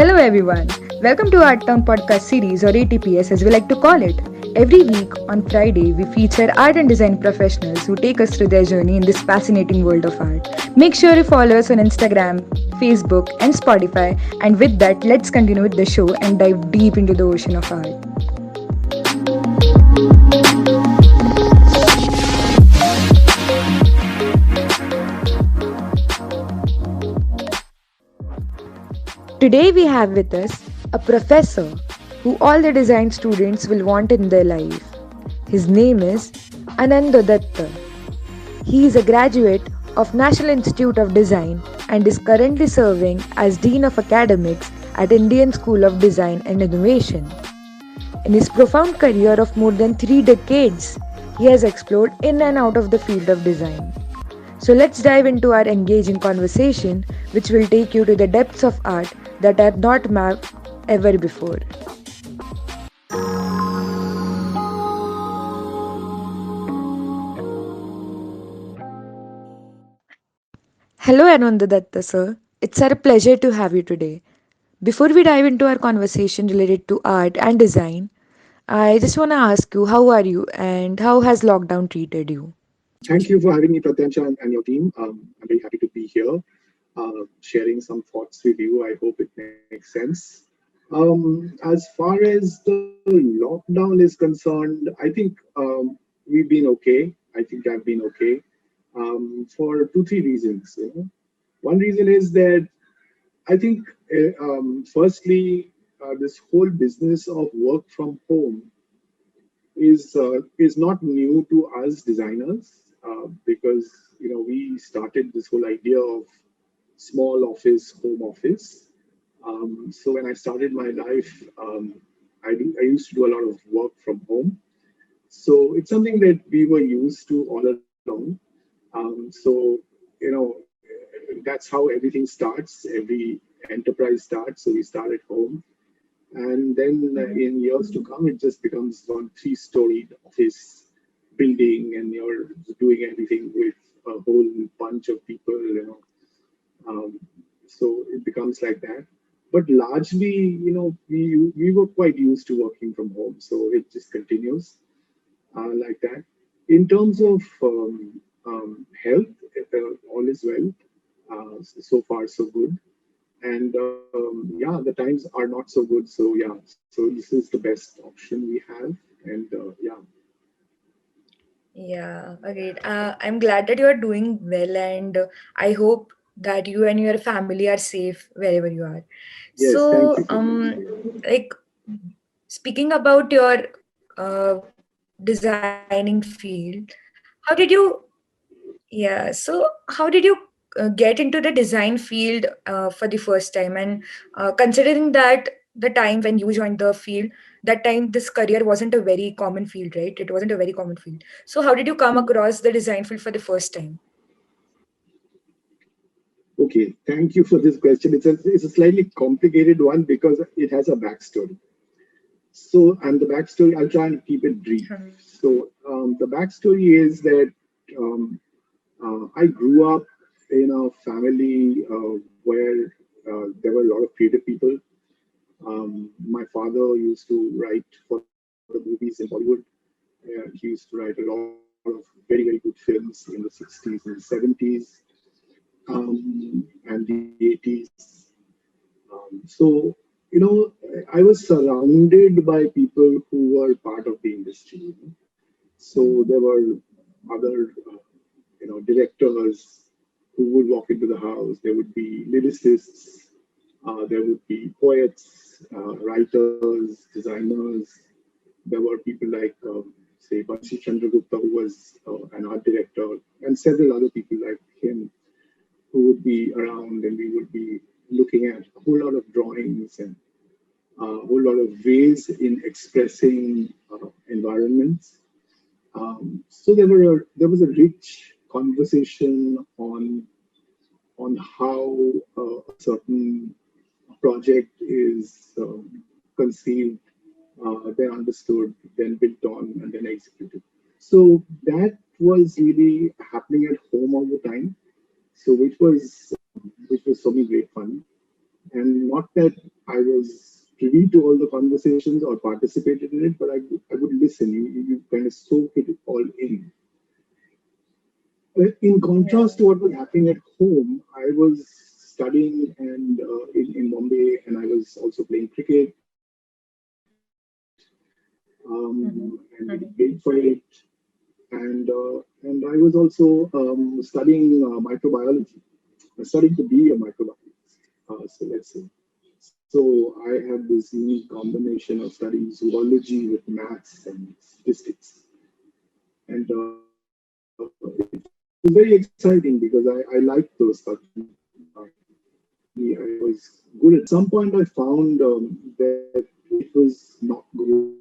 Hello everyone. Welcome to our Term Podcast series, or ATPS as we like to call it. Every week on Friday, we feature art and design professionals who take us through their journey in this fascinating world of art. Make sure you follow us on Instagram, Facebook, and Spotify. And with that, let's continue with the show and dive deep into the ocean of art. Today we have with us a professor who all the design students will want in their life. His name is Anando Dutta. He is a graduate of National Institute of Design and is currently serving as Dean of Academics at Indian School of Design and Innovation. In his profound career of more than 3 decades, he has explored in and out of the field of design. So let's dive into our engaging conversation, which will take you to the depths of art that I have not mapped ever before. Hello, Ananda Datta sir. It's our pleasure to have you today. Before we dive into our conversation related to art and design, I just want to ask you, how are you and how has lockdown treated you? Thank you for having me, Pratyansha, and your team. I'm very happy to be here, sharing some thoughts with you. I hope it makes sense. As far as the lockdown is concerned, I think we've been okay. I think I've been okay for two, three reasons. One reason is that I think, firstly, this whole business of work from home is not new to us designers because we started this whole idea of small office, home office. So when I started my life, I used to do a lot of work from home. So it's something that we were used to all along. So you know that's how everything starts. Every enterprise starts. So we start at home, and then in years to come, it just becomes one three-storied office building, and you're doing everything with a whole bunch of people. So it becomes like that. But largely, we were quite used to working from home, so it just continues like that. In terms of health, all is well. So far, so good. And yeah, the times are not so good. So yeah, so this is the best option we have. And yeah. Yeah, great. I'm glad that you are doing well, and I hope that you and your family are safe wherever you are. Yes, thank So, you so much. like speaking about your designing field, how did you? Yeah, so how did you get into the design field for the first time? And considering that the time when you joined the field, that time this career wasn't a very common field, right? It wasn't a very common field. So how did you come across the design field for the first time? Okay, thank you for this question. It's a slightly complicated one because it has a backstory. So, and the backstory, I'll try and keep it brief. So, the backstory is that I grew up in a family where there were a lot of creative people. My father used to write for the movies in Bollywood. He used to write a lot of very, very good films in the 60s and 70s and the 80s. So, I was surrounded by people who were part of the industry. So there were other, directors who would walk into the house. There would be lyricists, there would be poets, writers, designers. There were people like, say, Bansi Chandragupta, who was an art director, and several other people like him who would be around, and we would be looking at a whole lot of drawings and a whole lot of ways in expressing environments. So there was a rich conversation on how a certain project is conceived, then understood, then built on, and then executed. So that was really happening at home all the time. So which was for me great fun. And not that I was privy to all the conversations or participated in it, but I would listen. You kind of soak it all in. In contrast to Yeah. what was happening at home, I was studying and in Bombay, and I was also playing cricket, and Mm-hmm. getting paid Mm-hmm. for it. And I was also studying microbiology. I studied to be a microbiologist. So let's say. So I had this unique combination of studying zoology with maths and statistics. And it was very exciting because I liked those subjects. I was good. At some point, I found that it was not going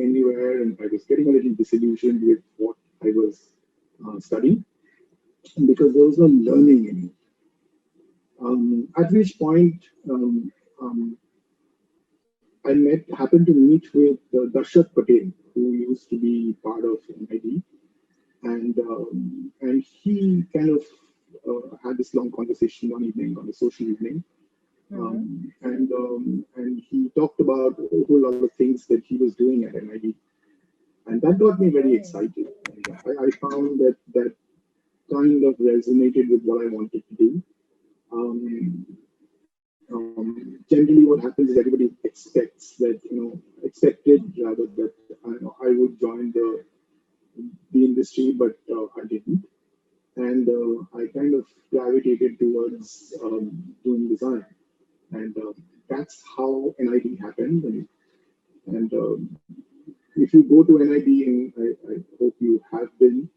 anywhere, and I was getting a little disillusioned with what I was studying because there was no learning in it. At which point, happened to meet with Darshat Patel, who used to be part of NID, and he kind of had this long conversation one evening on a social evening, Mm-hmm. and he talked about a whole lot of things that he was doing at NID, and that got me very Okay. excited. And I found that that kind of resonated with what I wanted to do. Um, Generally, what happens is everybody expects that expected rather that I would join the industry, but I didn't, and I kind of gravitated towards doing design, and that's how NID happened. And if you go to NID, and I hope you have been,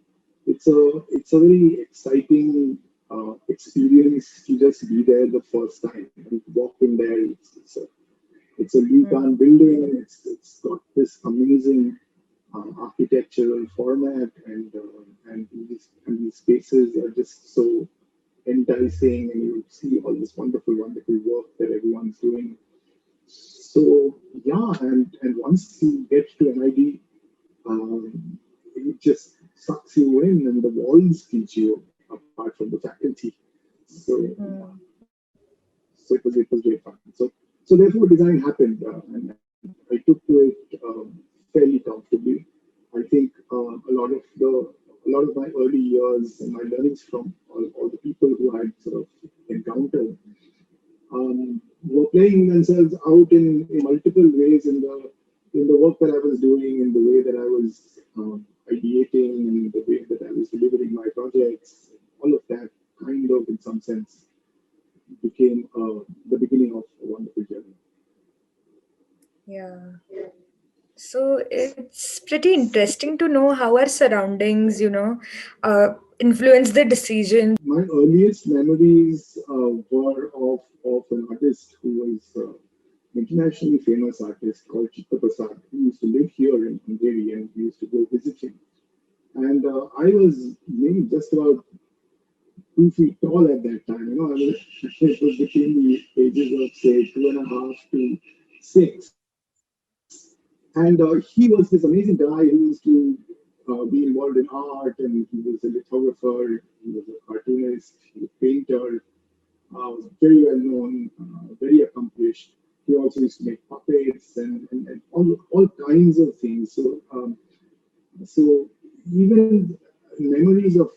it's a very exciting experience to just be there the first time. And walk in there, it's a Lutan Mm-hmm. building. It's got this amazing architectural format, and these spaces are just so enticing, and you see all this wonderful work that everyone's doing. So yeah, and once you get to NID, um, it just sucks you in, and the walls teach you apart from the faculty. So it was great fun. So therefore, design happened, and I took to it fairly comfortably. I think a lot of my early years and my learnings from all the people who I had sort of encountered were playing themselves out in multiple ways in the work that I was doing, in the way that I was ideating, and the way that I was delivering my projects. All of that kind of, in some sense, became the beginning of a wonderful journey. Yeah. So it's pretty interesting to know how our surroundings, influence the decisions. My earliest memories were of an artist who was internationally famous artist called Chitta Prasad, who used to live here in Hungary, and we used to go visit him. And I was maybe just about 2 feet tall at that time. It was between the ages of say 2.5 to 6. And he was this amazing guy who used to be involved in art, and he was a lithographer, he was a cartoonist, he was a painter, very well known, very accomplished. He also used to make puppets and all kinds of things. So even memories of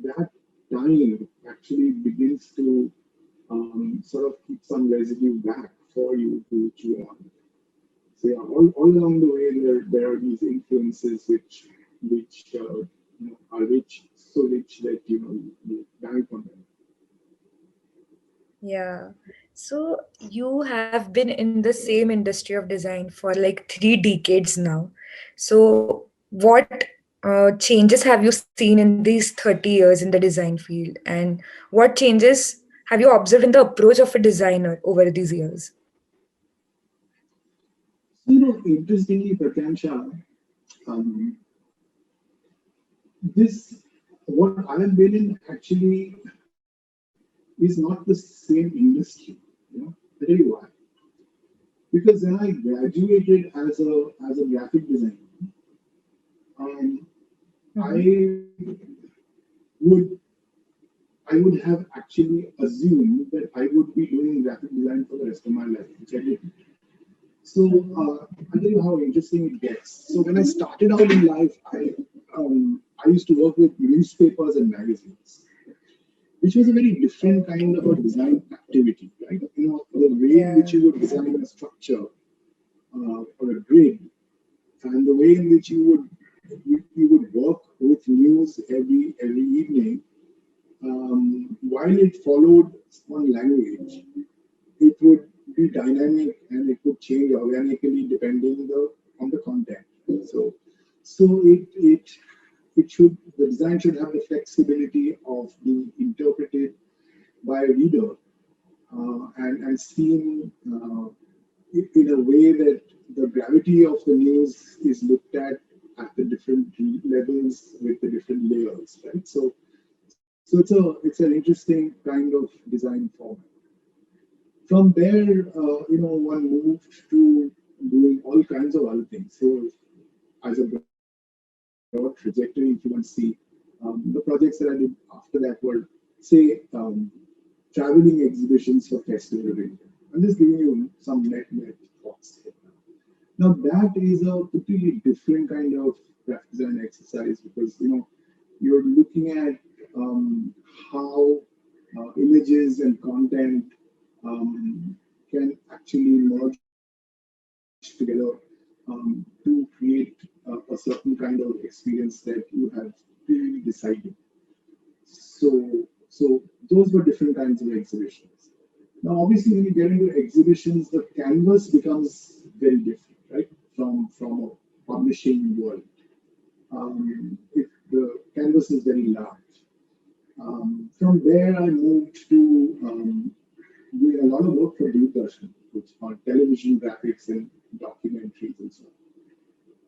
that time actually begins to sort of keep some residue back for you to chew on. So yeah, all along the way there are these influences which are rich, so rich that you bank on them. Yeah. So you have been in the same industry of design for like 3 decades now. So what changes have you seen in these 30 years in the design field? And what changes have you observed in the approach of a designer over these years? So, interestingly, Prakansha, um, this what I have been in actually is not the same industry. I tell you why. Because when I graduated as a graphic designer, um, Mm-hmm. I would I would have actually assumed that I would be doing graphic design for the rest of my life, which I didn't. So I'll tell you how interesting it gets. So when I started out in life, I used to work with newspapers and magazines, which was a very different kind of a design activity, right? You know, the way in which Yeah. you would design a structure or a grid, and the way in which you would work with news every evening, while it followed one language, it would be dynamic and it would change organically depending on the content. So it should the design should have the flexibility of being interpreted by a reader and seen in a way that the gravity of the news is looked at the different levels with the different layers, right? So it's an interesting kind of design form. From there, one moved to doing all kinds of other things. So as a broad trajectory, if you want to see, the projects that I did after that were, say, traveling exhibitions for Festival of India. I'm just giving you some net thoughts here. Now that is a completely different kind of graphic design exercise because you're looking at how images and content can actually merge together to create a certain kind of experience that you have really decided. So those were different kinds of exhibitions. Now, obviously, when you get into exhibitions, the canvas becomes very different, right? From a publishing world. If the canvas is very large. From there, I moved to doing a lot of work for Doordarshan, which are television graphics and documentaries and so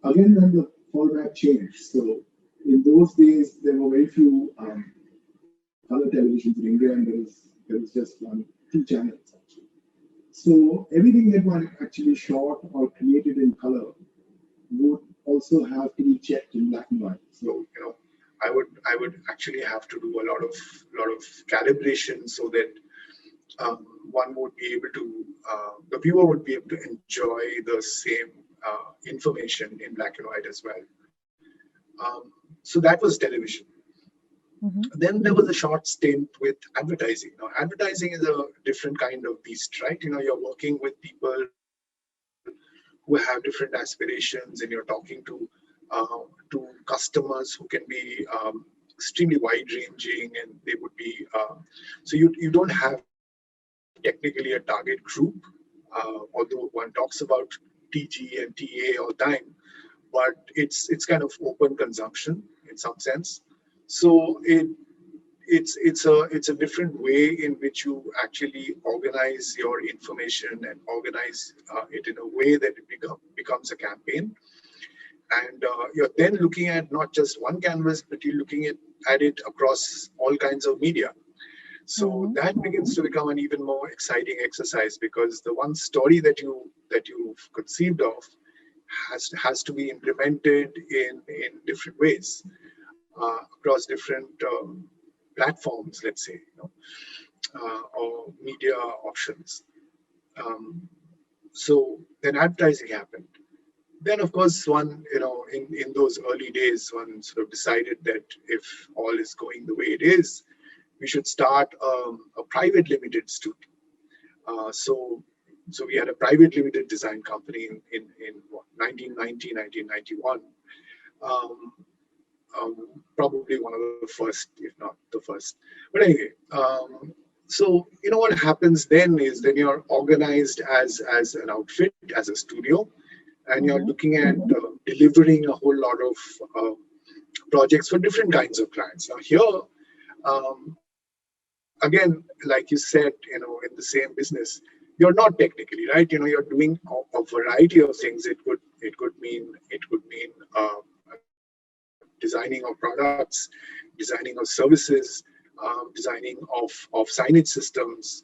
on. Again, then the format changed. So in those days, there were very few color televisions in India, and there was just two channels actually. So everything that one actually shot or created in color would also have to be checked in black and white. So I would actually have to do a lot of calibration so that one would be able to the viewer would be able to enjoy the same information in black and white as well. So that was television. Mm-hmm. Then there was a short stint with advertising. Now, advertising is a different kind of beast, right? You're working with people who have different aspirations, and you're talking to customers who can be extremely wide-ranging, and they would be so you don't have technically a target group, although one talks about TG and TA all the time, but it's kind of open consumption in some sense. So it's a different way in which you actually organize your information and organize it in a way that it becomes a campaign. And you're then looking at not just one canvas, but you're looking at it across all kinds of media. So Mm-hmm. that begins to become an even more exciting exercise because the one story that you've conceived of has to be implemented in different ways across different platforms, let's say, or media options. Um, so then advertising happened. Then, of course, one, in those early days, one sort of decided that if all is going the way it is, we should start a private limited studio. So we had a private limited design company in what, 1990, 1991. Um, Probably one of the first, if not the first. But anyway, so what happens then is then you're organized as an outfit, as a studio, and you're Mm-hmm. looking at delivering a whole lot of projects for different kinds of clients. Now here, again, like you said, in the same business, you're not technically right. You're doing a variety of things. It could mean designing of products, designing of services, designing of signage systems.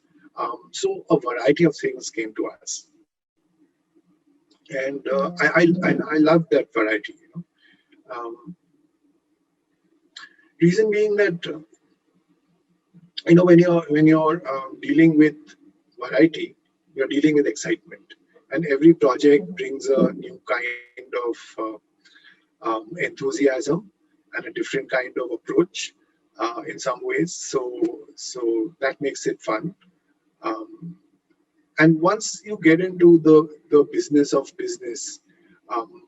So a variety of things came to us, and Yeah. I love that variety. Um, Reason being that when you're dealing with variety, you're dealing with excitement, and every project brings a new kind of enthusiasm and a different kind of approach in some ways. So that makes it fun. Um, and once you get into the business of business,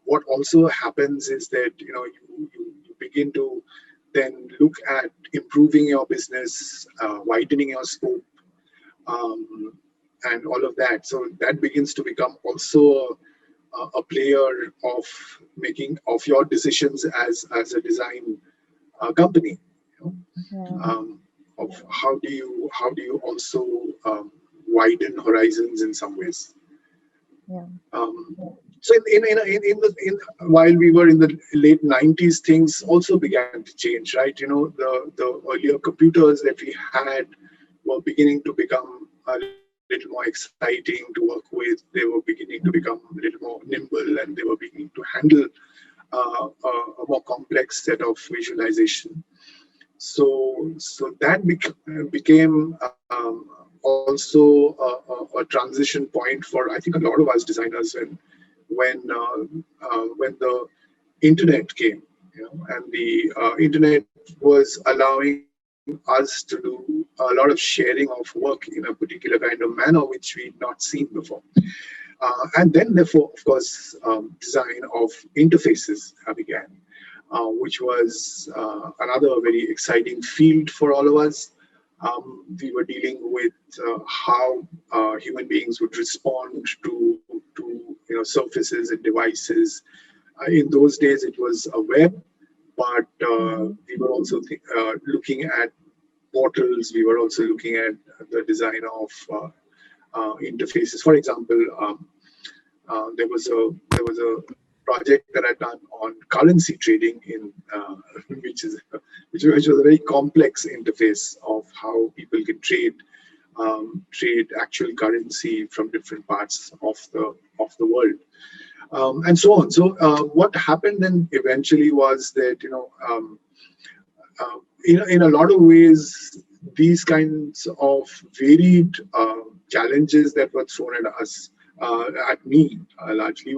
what also happens is that you begin to then look at improving your business, widening your scope, um, and all of that. So that begins to become also a player of making of your decisions as a design company. You know? Yeah. Of how do you also widen horizons in some ways. Yeah. Um, so while we were in the late 90s, things also began to change, right? The earlier computers that we had were beginning to become a little more exciting to work with. They were beginning to become a little more nimble, and they were beginning to handle a more complex set of visualization. So that became also a transition point for, I think, a lot of us designers when the internet came, and the internet was allowing us to do a lot of sharing of work in a particular kind of manner which we'd not seen before. And then, therefore, of course, design of interfaces began, which was another very exciting field for all of us. We were dealing with how human beings would respond to surfaces and devices. In those days, it was a web, but we were also looking at portals. We were also looking at the design of interfaces. For example, there was a project that I'd done on currency trading in which is which was a very complex interface of how people can trade actual currency from different parts of the world, and so on. So what happened then eventually was that in a lot of ways, these kinds of varied challenges that were thrown at us, at me largely,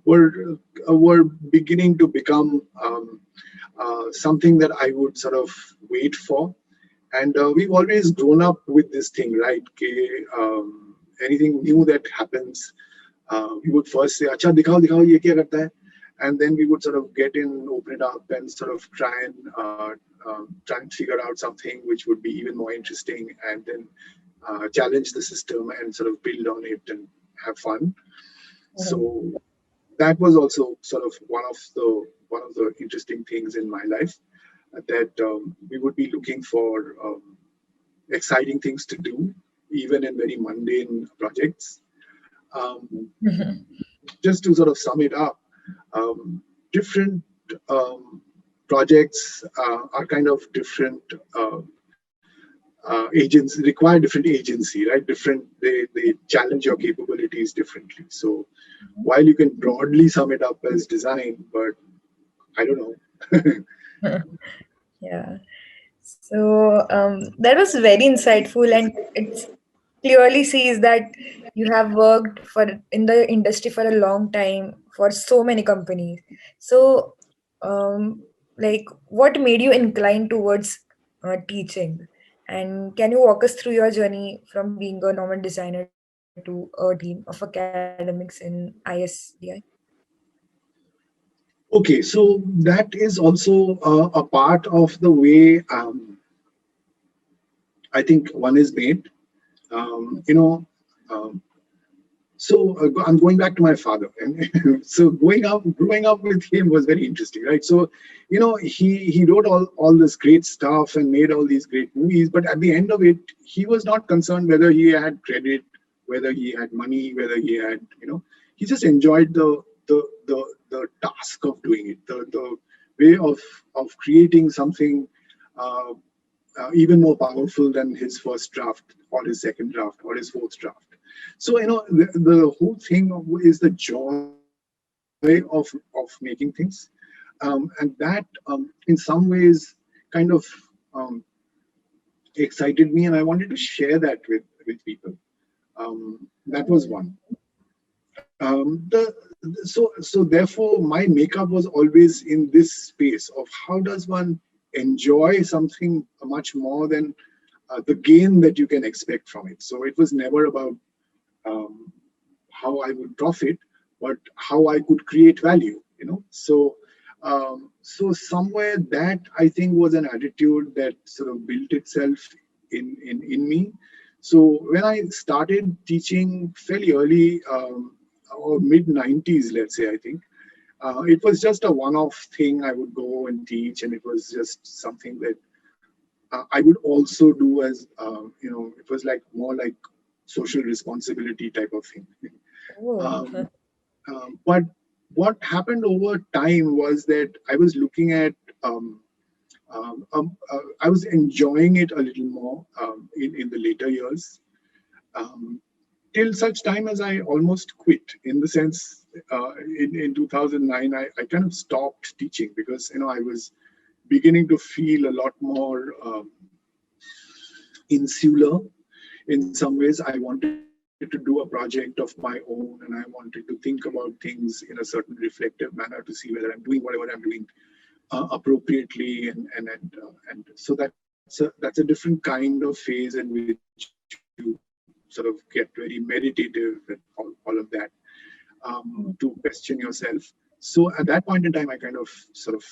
were beginning to become something that I would sort of wait for. And we've always grown up with this thing, right? Anything new that happens, we would first say, "Acha, dikhao, dikhao, ye kya karta hai?" And then we would sort of get in, open it up, and sort of try and figure out something which would be even more interesting, and then challenge the system and sort of build on it and have fun. So that was also sort of one of the interesting things in my life, that we would be looking for exciting things to do, even in very mundane projects. Um, just to sort of sum it up, different um, projects are kind of different. Agents require different agency, right? They challenge your capabilities differently. So while you can broadly sum it up as design, but I don't know. Yeah. So that was very insightful, and it clearly sees that you have worked for in the industry for a long time for so many companies. So, like, what made you inclined towards teaching? And can you walk us through your journey from being a normal designer to a dean of academics in ISDI? Okay, so that is also a part of the way I think one is made. Um, you know, um, so I'm going back to my father, and so growing up with him was very interesting, right? So, he wrote all this great stuff and made all these great movies, but at the end of it, he was not concerned whether he had credit, whether he had money, whether he had, he just enjoyed the task of doing it, the way of creating something uh, even more powerful than his first draft or his second draft or his fourth draft. So the whole thing is the joy of making things, and that in some ways kind of um, excited me, and I wanted to share that with people. That was Oh, one. So therefore, my makeup was always in this space of how does one enjoy something much more than the gain that you can expect from it. So it was never about um, how I would profit, but how I could create value. So somewhere that I think was an attitude that sort of built itself in me. So when I started teaching fairly early, or mid 90s, let's say, I think it was just a one-off thing. I would go and teach, and it was just something that I would also do as it was like more like social responsibility type of thing. oh, Um, but what happened over time was that I was looking at, I was enjoying it a little more in the later years, um, till such time as I almost quit. In the sense, in 2009, I kind of stopped teaching because I was beginning to feel a lot more insular in some ways. I wanted to do a project of my own, and I wanted to think about things in a certain reflective manner to see whether I'm doing whatever I'm doing appropriately, and so that's a different kind of phase in which you sort of get very meditative and all of that, to question yourself. So at that point in time, I kind of sort of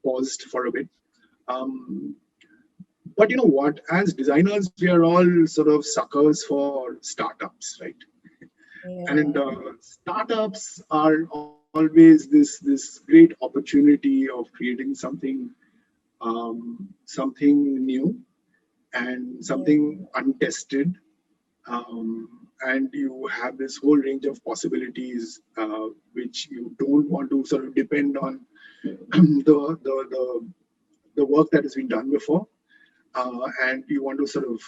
paused for a bit. Um, but you know what? As designers, we are all sort of suckers for startups, right? And yeah, startups are always this great opportunity of creating something new and yeah, something untested. And you have this whole range of possibilities, which you don't want to sort of depend on the the work that has been done before, and you want to sort of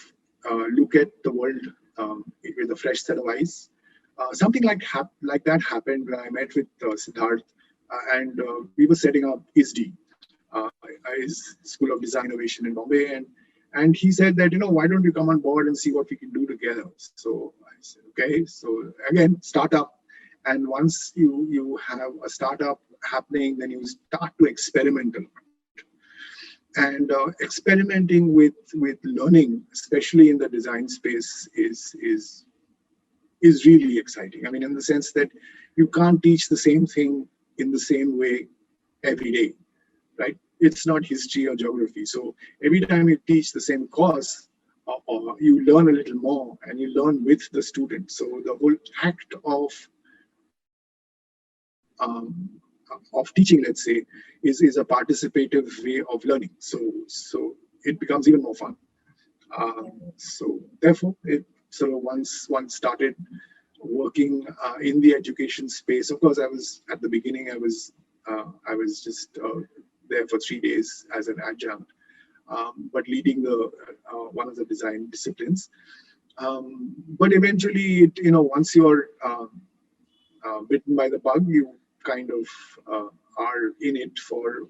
look at the world with a fresh set of eyes. Something like that happened when I met with Siddharth, and we were setting up ISD, his School of Design Innovation in Bombay, and he said that, why don't you come on board and see what we can do together. So I said, okay. So again, startup, and once you have a startup happening, then you start to experiment a lot. And experimenting with learning, especially in the design space, is really exciting. I mean, in the sense that you can't teach the same thing in the same way every day, right? It's not history or geography. So every time you teach the same course, or you learn a little more, and you learn with the student. So the whole act of teaching, let's say, is a participative way of learning. So it becomes even more fun. So therefore, it sort of once started working in the education space. Of course, I was at the beginning. I was just there for 3 days as an adjunct, but leading the one of the design disciplines. But eventually, once you're bitten by the bug, you kind of are in it for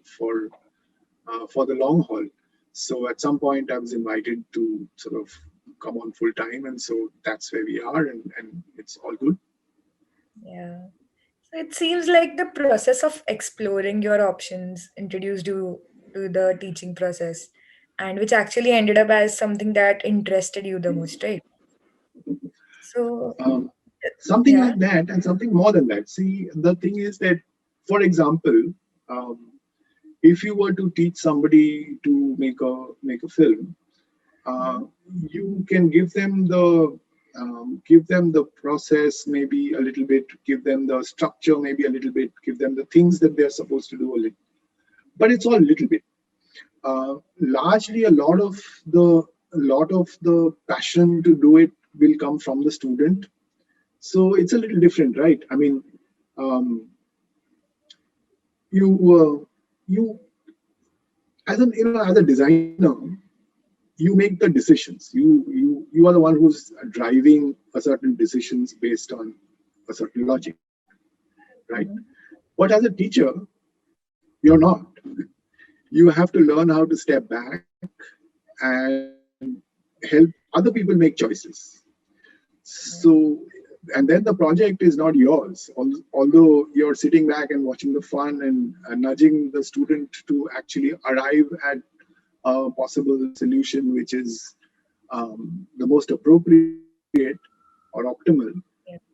the long haul. So at some point, I was invited to sort of come on full time, and so that's where we are, and it's all good. yeah. So it seems like the process of exploring your options introduced you to the teaching process, and which actually ended up as something that interested you the most, right? So, Um, Something yeah. like that, and something more than that. See, the thing is that, for example, um, if you were to teach somebody to make a film, uh, Mhm. you can give them the process maybe a little bit, give them the structure maybe a little bit, give them the things that they're supposed to do a little, but it's all a little bit. Largely, a lot of the passion to do it will come from the student. So it's a little different, right? I mean, um, you you as a designer, you make the decisions. You are the one who's driving a certain decisions based on a certain logic, right? Mhm. But as a teacher, you're not. You have to learn how to step back and help other people make choices. So, and then the project is not yours, although you're sitting back and watching the fun and nudging the student to actually arrive at a possible solution which is the most appropriate or optimal.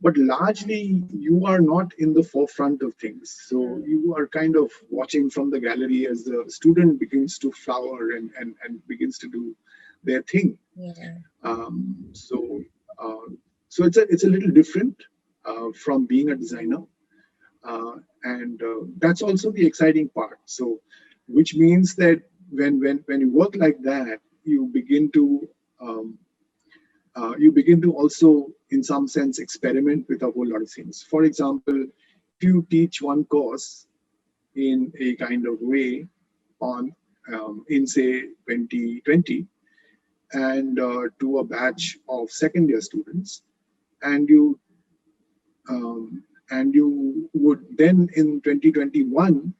But largely, you are not in the forefront of things. So you are kind of watching from the gallery as the student begins to flower and begins to do their thing. Yeah. So, so it's a little different from being a designer, and that's also the exciting part. So, which means that when you work like that, um, you begin to also, in some sense, experiment with a whole lot of things. For example, if you teach one course in a kind of way on in say 2020 and to a batch of second year students, and you would then in 2021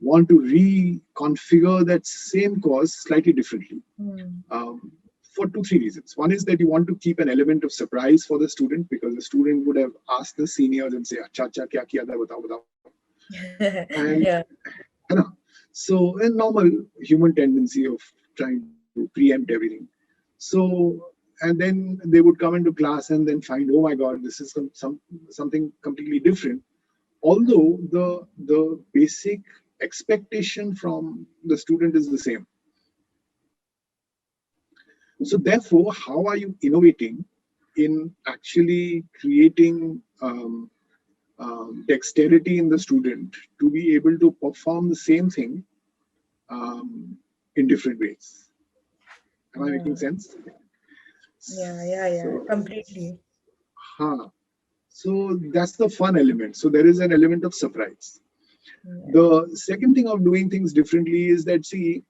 want to reconfigure that same course slightly differently, Mm. um, for two three reasons. One is that you want to keep an element of surprise for the student, because the student would have asked the seniors and say, "Acha acha, kya kiya tha, batao batao," and Yeah. you know, so a normal human tendency of trying to preempt everything. So, and then they would come into class and then find, oh my God, this is something completely different. Although the basic expectation from the student is the same. So therefore, how are you innovating in actually creating dexterity in the student to be able to perform the same thing in different ways? Am I making Yeah. sense? Yeah. Yeah. Yeah. So, Completely. huh. So that's the fun element. So there is an element of surprise. Yeah. The second thing of doing things differently is that, see,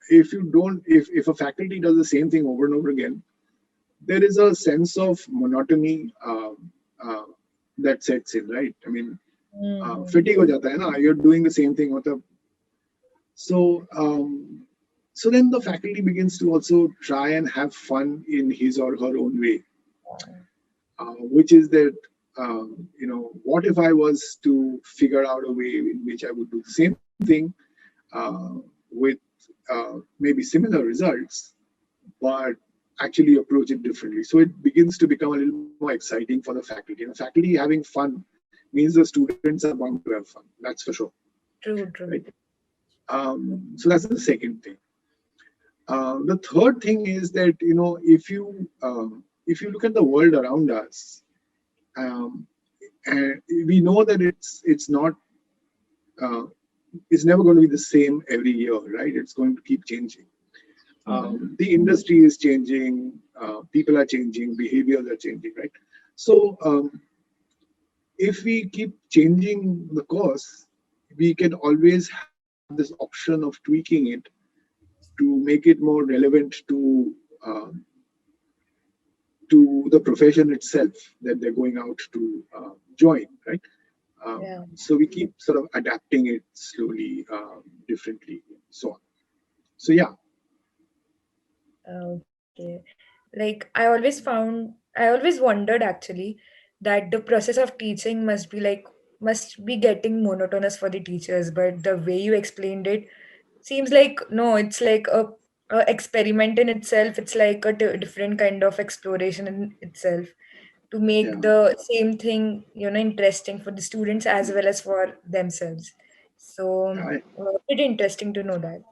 if you don't, if a faculty does the same thing over and over again, there is a sense of monotony uh, that sets in, right? I mean, Mm-hmm. fatigue ho jata hai na, you're doing the same thing. So, so then the faculty begins to also try and have fun in his or her own way, which is that, what if I was to figure out a way in which I would do the same thing with maybe similar results, but actually approach it differently. So it begins to become a little more exciting for the faculty. And the faculty having fun means the students are bound to have fun. That's for sure, True. right? True. So that's the second thing. The third thing is that, if you look at the world around us, um, and we know that it's not uh, it's never going to be the same every year, right? It's going to keep changing. Mm-hmm. The industry is changing, people are changing, behaviors are changing, right? So if we keep changing the course, we can always have this option of tweaking it to make it more relevant um, to the profession itself that they're going out to join, right? Yeah. So we keep sort of adapting it slowly, differently, so on. So yeah. Okay. Like I always wondered actually that the process of teaching must be getting monotonous for the teachers, but the way you explained it seems like no, it's like a experiment in itself. It's like a different kind of exploration in itself to make Yeah, the same thing, interesting for the students as well as for themselves. So, I, pretty interesting to know that.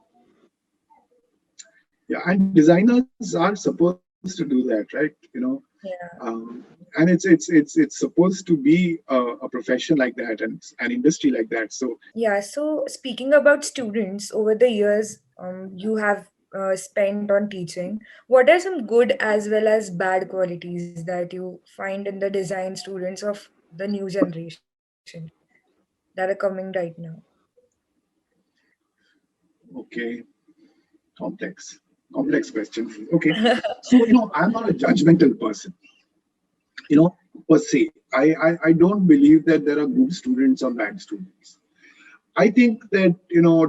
yeah, and designers are supposed to do that, right? Yeah. And it's supposed to be a profession like that and an industry like that. So Yeah, so speaking about students, over the years you have spent on teaching, what are some good as well as bad qualities that you find in the design students of the new generation that are coming right now? okay, complex, complex question. Okay, so I'm not a judgmental person, per se. I don't believe that there are good students or bad students. I think that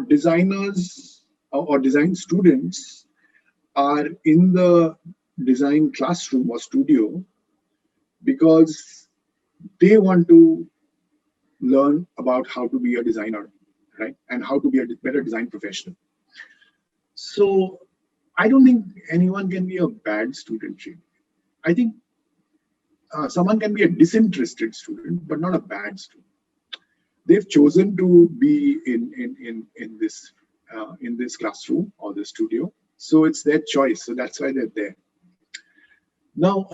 designers or design students are in the design classroom or studio because they want to learn about how to be a designer, right? And how to be a better design professional. So I don't think anyone can be a bad student. Really. I think someone can be a disinterested student, but not a bad student. They've chosen to be in this classroom or the studio, so it's their choice. So that's why they're there. Now,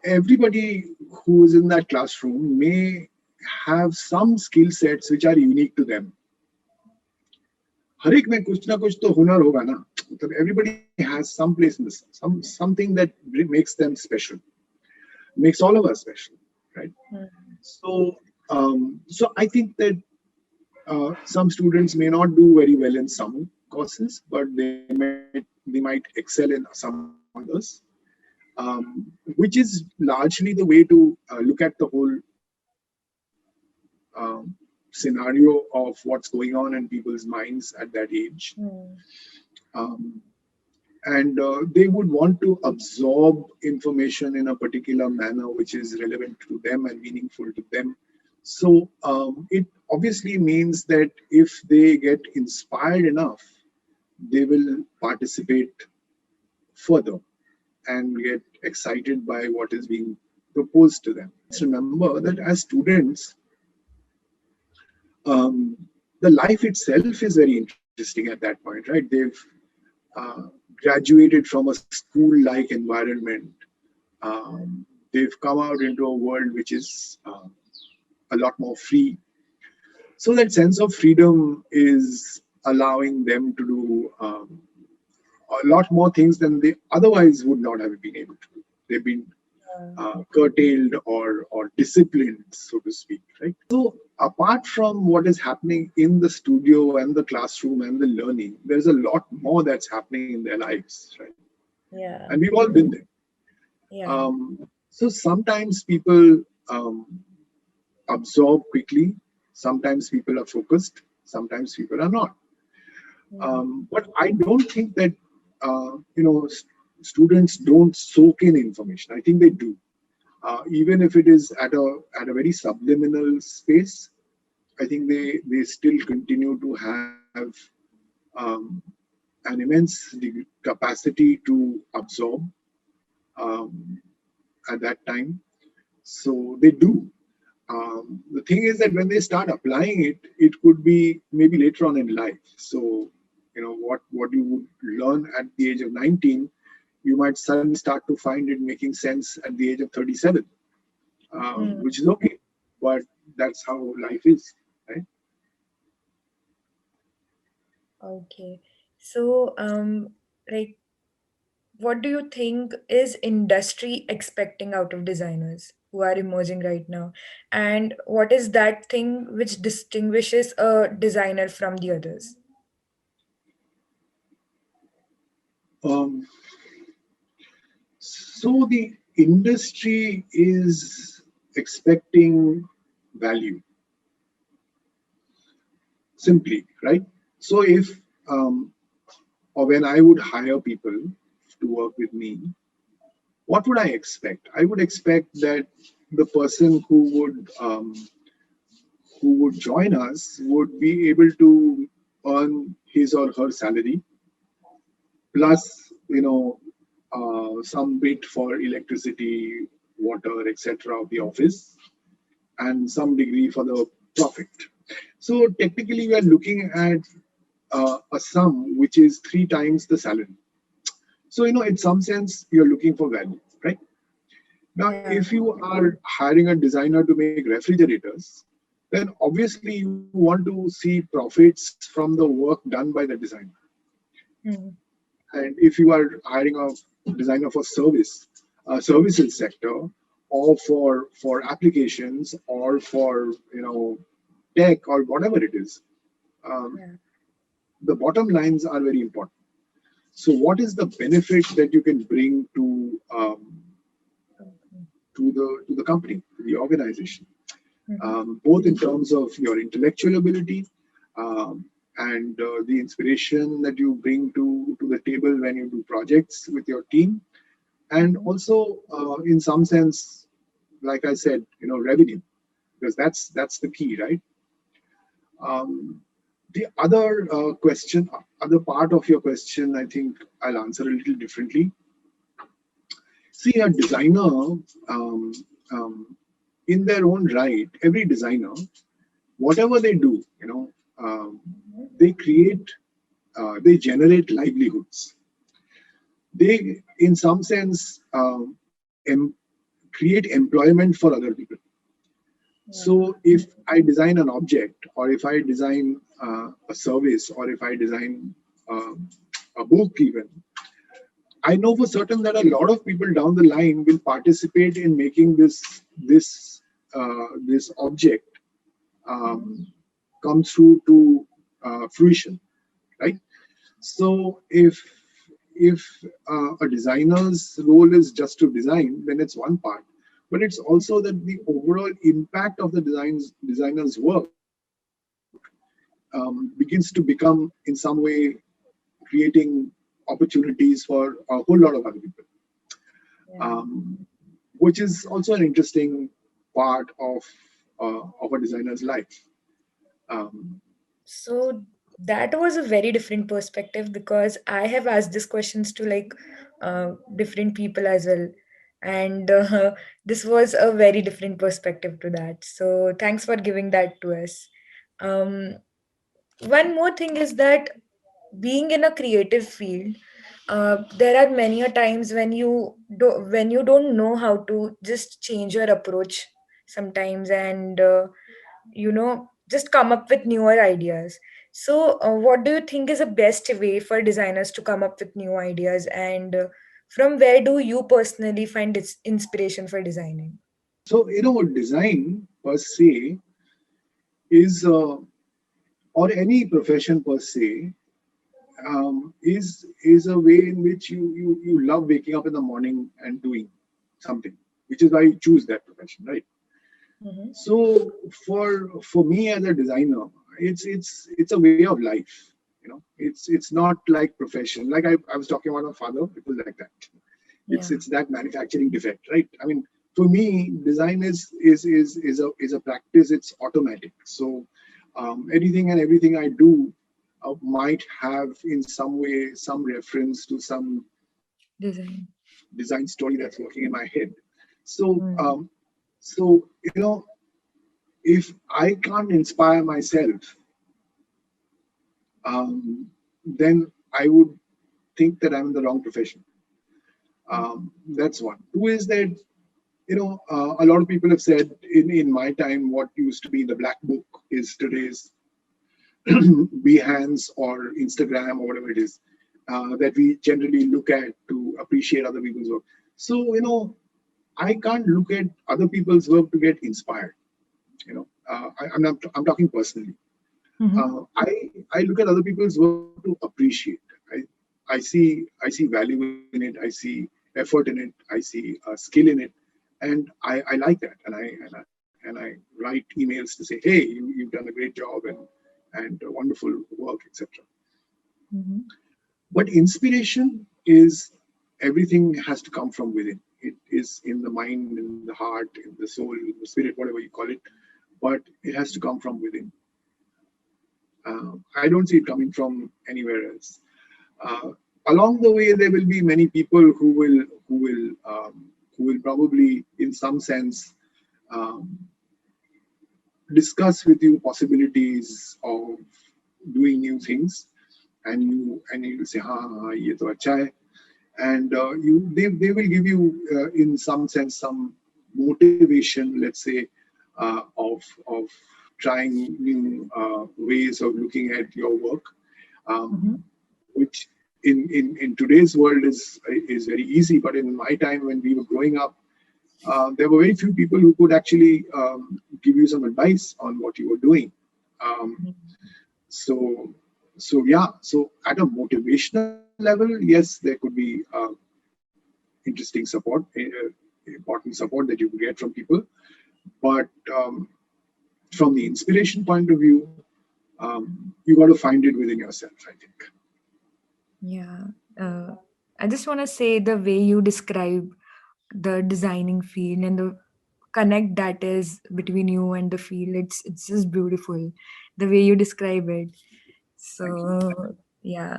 everybody who is in that classroom may have some skill sets which are unique to them. हर एक में कुछ ना कुछ तो हुनर होगा ना. मतलब everybody has some place in this, something that makes them special, makes all of us special, right? So, so I think that some students may not do very well in some courses, but they might excel in some others, which is largely the way to look at the whole scenario of what's going on in people's minds at that age. Um, and they would want to absorb information in a particular manner which is relevant to them and meaningful to them. So it obviously means that if they get inspired enough, they will participate further and get excited by what is being proposed to them. Let's remember that as students, the life itself is very interesting at that point, right? They've graduated from a school-like environment. They've come out into a world which is a lot more free. So that sense of freedom is allowing them to do a lot more things than they otherwise would not have been able to do. They've been curtailed or disciplined, so to speak, right? So apart from what is happening in the studio and the classroom and the learning, there's a lot more that's happening in their lives, right? Yeah. And we've all been there. Yeah. So sometimes people absorb quickly, sometimes people are focused, sometimes people are not. But I don't think that students don't soak in information. I think they do, even if it is at a very subliminal space. I think they still continue to have an immense capacity to absorb at that time. So they do. The thing is that when they start applying it, it could be maybe later on in life. So, what you would learn at the age of 19, you might suddenly start to find it making sense at the age of 37, which is okay. But that's how life is, right? Okay. So, like, what do you think is industry expecting out of designers who are emerging right now? And what is that thing which distinguishes a designer from the others? Um, so the industry is expecting value, simply, right? So if or when I would hire people to work with me, what would I expect? I would expect that the person who would join us would be able to earn his or her salary plus some bit for electricity, water, etc. of the office, and some degree for the profit. So technically, we are looking at a sum which is 3 times the salary. So in some sense, you're looking for value, right? Now, if you are hiring a designer to make refrigerators, then obviously you want to see profits from the work done by the designer. And if you are hiring a designer for services sector, or for applications, or for tech or whatever it is, the bottom lines are very important. So, what is the benefit that you can bring to the company, to the organization, both in terms of your intellectual ability and the inspiration that you bring to the table when you do projects with your team, and Mm-hmm. also in some sense, like I said, revenue, because that's the key, right? Um, the other other part of your question, I think I'll answer a little differently. See, a designer, um, um, in their own right, every designer, whatever they do, they create, they generate livelihoods. They, in some sense, create employment for other people. Yeah. So if I design an object, or if I design a service, or if I design uh, a book, even, I know for certain that a lot of people down the line will participate in making this object Mm-hmm. um, come through to fruition, right? So if a designer's role is just to design, then it's one part. But it's also that the overall impact of the designer's work begins to become, in some way, creating opportunities for a whole lot of other people, Yeah. um, which is also an interesting part of a designer's life. Um, So that was a very different perspective because I have asked these questions to like different people as well. And this was a very different perspective to that. So thanks for giving that to us. Um, One more thing is that being in a creative field, there are many a times when you don't know how to just change your approach sometimes, and just come up with newer ideas. So what do you think is the best way for designers to come up with new ideas, and from where do you personally find its inspiration for designing? so design per se is, or any profession per se, is a way in which you love waking up in the morning and doing something, which is why you choose that profession, right? Mm-hmm. So for me as a designer, it's a way of life. It's not like profession. Like I was talking about my father, it was like that. It's Yeah. it's that manufacturing defect, right? I mean, for me, design is a practice. It's automatic. So anything and everything I do might have in some way some reference to some Design. design story that's working in my head. So Mm. if I can't inspire myself, then I would think that I'm in the wrong profession. That's one. Two is that a lot of people have said in my time what used to be the black book is today's Behance or Instagram or whatever it is that we generally look at to appreciate other people's work. So I can't look at other people's work to get inspired. I'm talking personally. Mm-hmm. I look at other people's work to appreciate. I see value in it. I see effort in it. I see skill in it, and I like that. And I write emails to say, hey, you've done a great job and wonderful work, etc. Mm-hmm. But inspiration is, everything has to come from within. It is in the mind, in the heart, in the soul, in the spirit, whatever you call it. But it has to come from within. I don't see it coming from anywhere else. Uh, Along the way, there will be many people who will probably, in some sense, um, discuss with you possibilities of doing new things, and you will say, "Ha, ha, ha, ye to acha hai." And they will give you, in some sense, some motivation, let's say, of trying new ways of looking at your work, Mm-hmm. which in today's world is very easy. But in my time when we were growing up, there were very few people who could actually give you some advice on what you were doing. Um, so yeah. So at a motivational level, yes, there could be interesting support, important support that you could get from people. But from the inspiration point of view, You got to find it within yourself, I think. Yeah. Uh, I just want to say the way you describe the designing field and the connect that is between you and the field, it's just beautiful the way you describe it. Thank you. So yeah.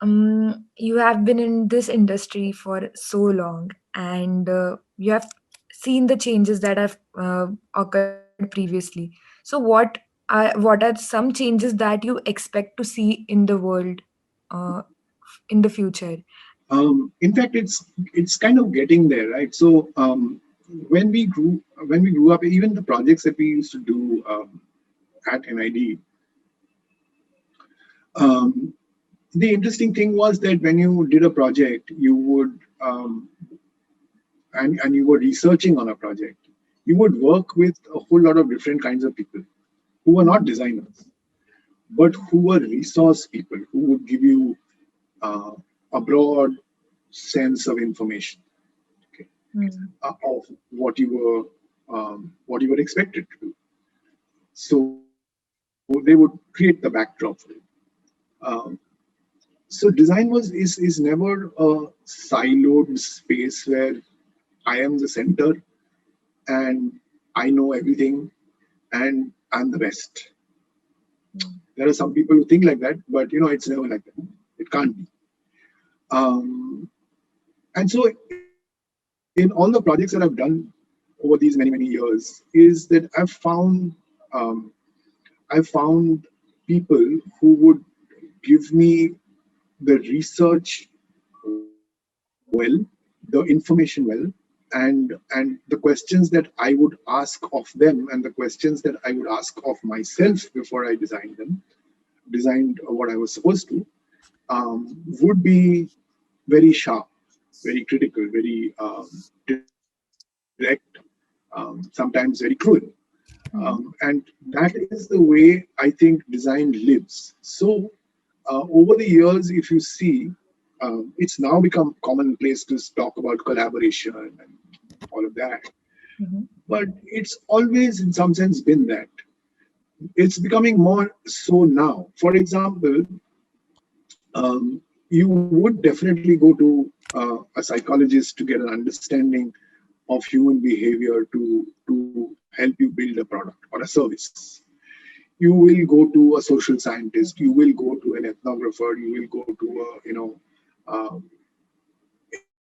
You have been in this industry for so long, and you have seen the changes that have occurred previously. So what are some changes that you expect to see in the world uh, in the future? In fact, it's kind of getting there, right? So when we grew up, even the projects that we used to do at NID, um, the interesting thing was that when you did a project, you would and you were researching on a project, you would work with a whole lot of different kinds of people who were not designers, but who were resource people who would give you uh, a broad sense of information, okay, of what you were expected to do. So they would create the backdrop for it. Um, so design is never a siloed space where I am the center and I know everything and I'm the best. There are some people who think like that, but it's never like that. It can't be. Um, and so in all the projects that I've done over these many years, is that um, I've found people who would give me the research well, the information well, and the questions that I would ask of them and the questions that I would ask of myself before I designed what I was supposed to, would be very sharp, very critical, very direct, sometimes very cruel. And that is the way I think design lives. So over the years, if you see, it's now become commonplace to talk about collaboration and all of that. Mhm. But it's always, in some sense, been that. It's becoming more so now. For example, you would definitely go to a psychologist to get an understanding of human behavior to help you build a product or a service. You will go to a social scientist, you will go to an ethnographer, you will go to a, um,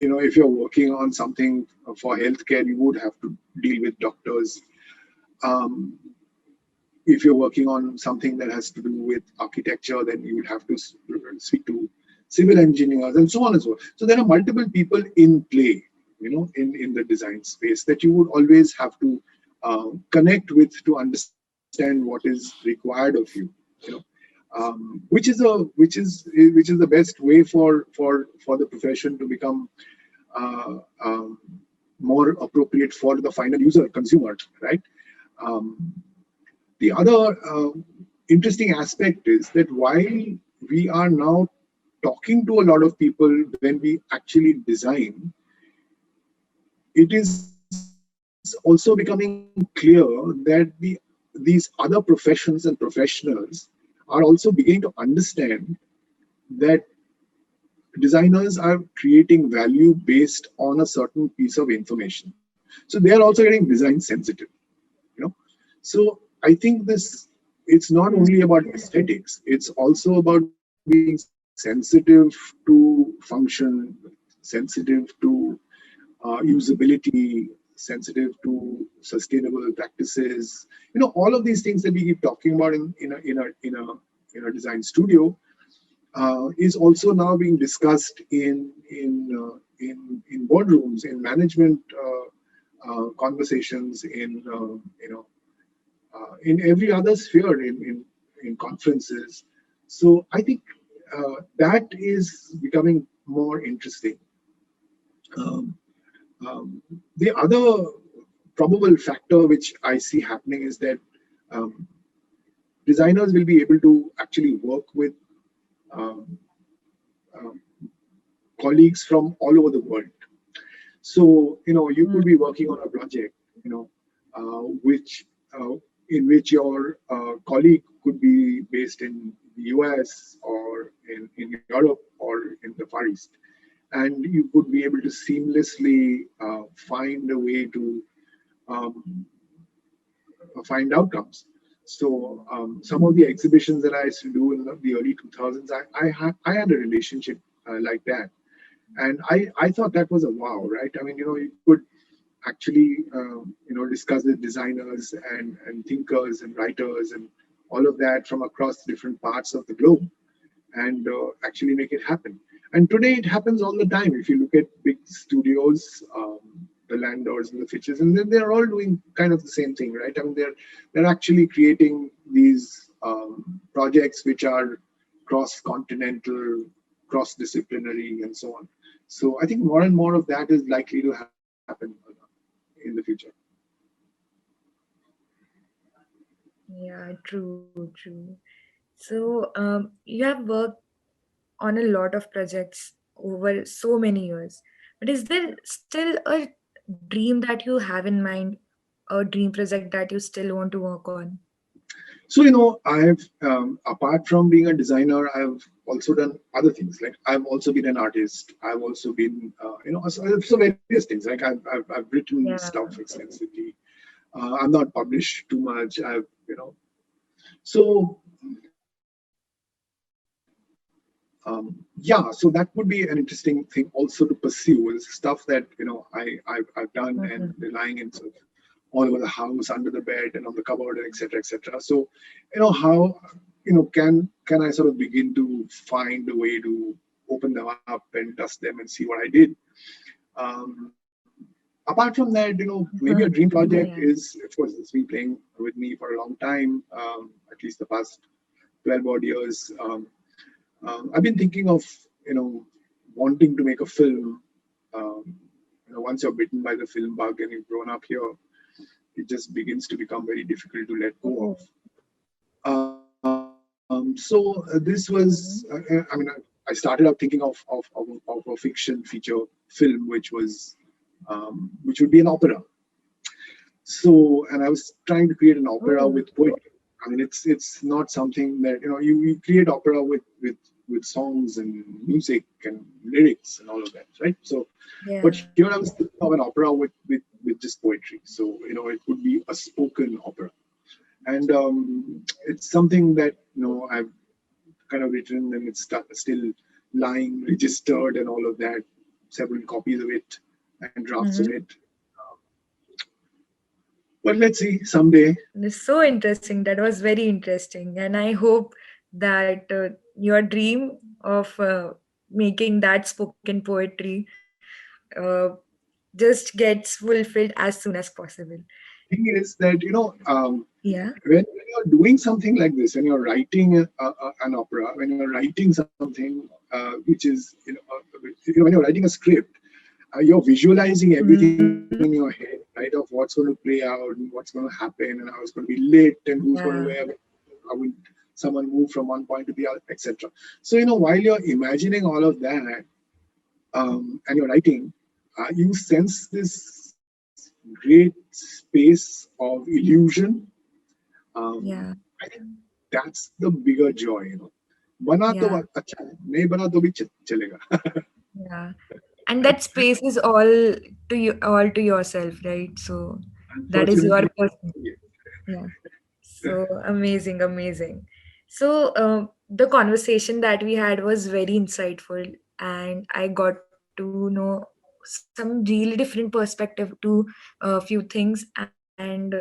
if you're working on something for healthcare, you would have to deal with doctors. Um, if you're working on something that has to do with architecture, then you would have to speak to civil engineers and so on and so on. So there are multiple people in play, in the design space that you would always have to connect with to understand what is required of you. You know, which is the best way for the profession to become uh, um, more appropriate for the final user consumer, right? Um, the other interesting aspect is that while we are now talking to a lot of people when we actually design, it is also becoming clear that these other professions and professionals are also beginning to understand that designers are creating value based on a certain piece of information. So they are also getting design sensitive. you know so I think it's not only about aesthetics, it's also about being sensitive to function, sensitive to usability, sensitive to sustainable practices. All of these things that we keep talking about in a design studio is also now being discussed in boardrooms, in management conversations, in every other sphere, in conferences. So I think that is becoming more interesting. Um, the other probable factor which I see happening is that um, designers will be able to actually work with um, um, colleagues from all over the world. So you could be working on a project, which in which your colleague could be based in the US or in Europe or in the Far East. And you would be able to seamlessly find a way to um, find outcomes. So some of the exhibitions that I used to do in the early 2000s, I had a relationship like that. And I thought that was a wow, right? I mean, you could actually, discuss with designers and thinkers and writers and all of that from across different parts of the globe and actually make it happen. And today it happens all the time. If you look at big studios, the Landors and the Fitches, and then they're all doing kind of the same thing, right? I mean, they're actually creating these projects which are cross-continental, cross-disciplinary, and so on. So I think more and more of that is likely to happen in the future. Yeah, true, true. So, you have worked on a lot of projects over so many years. But is there still a dream that you have in mind, a dream project that you still want to work on? So, I've, apart from being a designer, I've also done other things. Like I've also been an artist. I've also been, so various things. Like I've written Yeah. stuff extensively. I'm not published too much. So, yeah, so that would be an interesting thing also to pursue is stuff that, I've done and Mhm. they're lying in sort of all over the house, under the bed and on the cupboard, and etc., etc. So, how, can I sort of begin to find a way to open them up and dust them and see what I did? Um, Apart from that, maybe a dream project Yeah. is, of course, it's been playing with me for a long time, at least the past 12 odd years. I've been thinking of, wanting to make a film. Um, once you're bitten by the film bug and you've grown up here, it just begins to become very difficult to let go Oh. of. So this was, I mean, I started out thinking of a fiction feature film, which would be an opera. So, and I was trying to create an opera Oh. with poetry. I mean, it's not something that you create opera with songs and music and lyrics and all of that, right? So, but Yeah. here I was thinking of an opera with just poetry. So, it would be a spoken opera, and it's something that I've kind of written and it's still lying registered and all of that. Several copies of it and drafts of Mm-hmm. it. But let's see someday. It's so interesting. That was very interesting. And I hope that your dream of making that spoken poetry uh, just gets fulfilled as soon as possible. The thing is that Yeah. when you're doing something like this, when you're writing an opera, when you're writing something which is when you're writing a script, you're visualizing everything in your head, right? Of what's going to play out and what's going to happen and how it's going to be lit and who's going to Yeah. wear, how will someone move from one point to the other, etc. So while you're imagining all of that and you're writing, you sense this great space of illusion. Yeah. I think that's the bigger joy. बना तो Yeah. अच्छा है, नहीं बना तो भी चलेगा. Yeah. And that space is all to yourself, right? So that is your Unfortunately, person. yes. Yeah. So amazing, amazing. So the conversation that we had was very insightful, and I got to know some really different perspective to a few things, and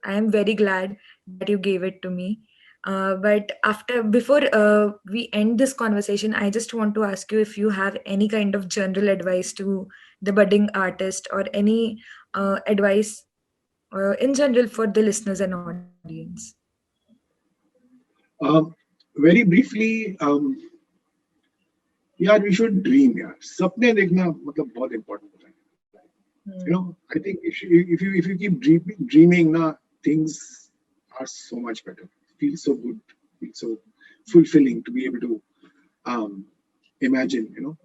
I am very glad that you gave it to me. But before we end this conversation, I just want to ask you if you have any kind of general advice to the budding artist or any advice in general for the listeners and audience. Very briefly, यार we should dream यार सपने देखना मतलब बहुत important होता है. I think if you keep dreaming ना things are so much better, feel so good, feel so fulfilling to be able to um, imagine.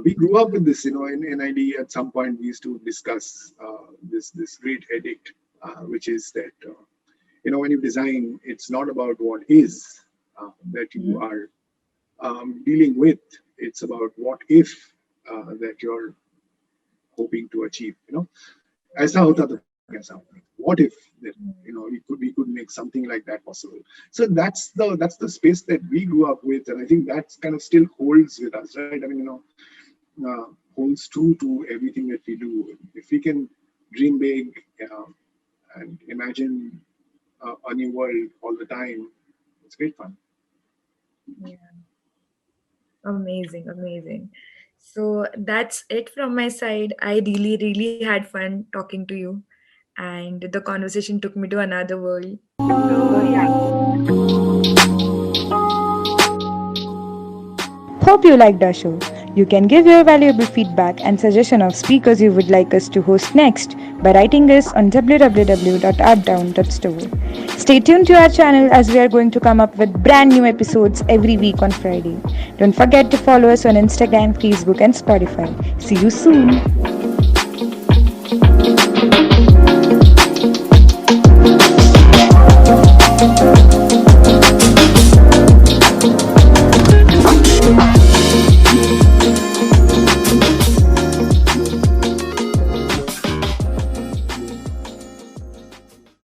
We grew up with this in NID. At some point we used to discuss this great edict, which is that When you design, it's not about what is that you Mhm. are dealing with. It's about what if that you're hoping to achieve. ऐसा होता तो कैसा होता? What if that we could make something like that possible? So that's the space that we grew up with, and I think that's kind of still holds with us, right? I mean, holds true to everything that we do. If we can dream big and imagine a new world all the time, it's great fun. Yeah. Amazing, amazing. So that's it from my side. I really, really had fun talking to you, and the conversation took me to another world. So, yeah. Hope you liked our show. You can give your valuable feedback and suggestion of speakers you would like us to host next by writing us on www.artdown.store. Stay tuned to our channel as we are going to come up with brand new episodes every week on Friday. Don't forget to follow us on Instagram, Facebook, and Spotify. See you soon.